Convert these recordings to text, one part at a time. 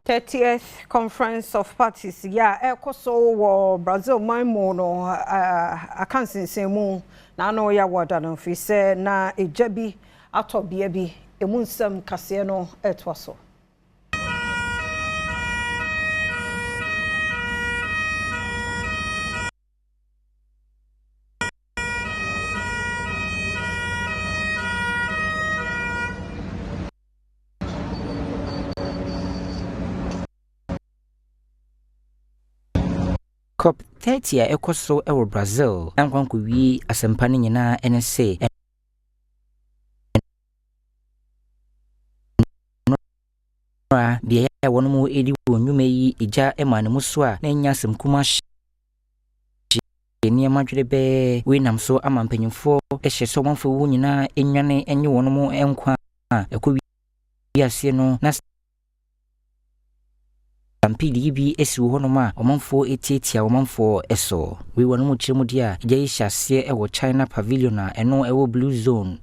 30th Conference of Parties ekoso wo Brazil maimo no akansinsemu na no ya wada no fi se na ejabi atobia bi emu nsam kase no etwaso COP 30 ekoso ewo Brazil ankwanko wi asempa ne nyina NSA bia ya wono edi wonwuma yi eja ema ne muso a na nya asem kuma ni amadwere be we nam so amampanyimfo ehye so manfo wo nyina enwane enye wono mu enkwa ekowi ase no na Ampidi bi esi wo hono ma omanfo etietia omanfo eso we wono mu kiremu dia gya yihase ewo China Pavilion na eno ewo Blue Zone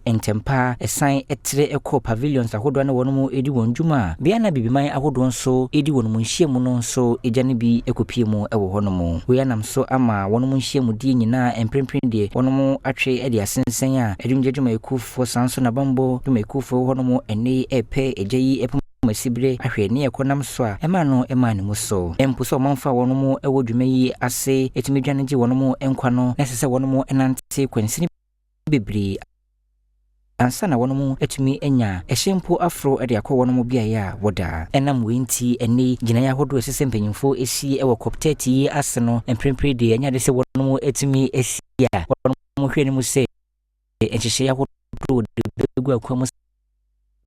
entempa esan etre ekọ pavilions ahodo na wono mu edi wonjuma bia na bibiman ahodo nso edi wono mu nhyiemu no nso egya ne bi ekopie mu ewo hono mu we anam so ama wono mu nhyiemu die nyina emprempren die wono mu atwe edi asensen a edunjejuma ekufo sanso na bambo duma ekufo hono mu ene epe egyayi Masibre ahwene ekonam so a ema ne muso empuso manfa wono mu ewo dwumayi ase etimedwane gi wono mu enkwa no nesese wono mu enante kwansini bebri ansa na wono mu etumi enya ehempo afro ede akọ wono mu biaya woda enam wenti eni gina ya hodo esese mpanyimfo esi ewo COP 30 ase no emprempre de enya de se wono mu etumi esia wono mu hwene mu se enhyehye ya hodo de begu akwa mu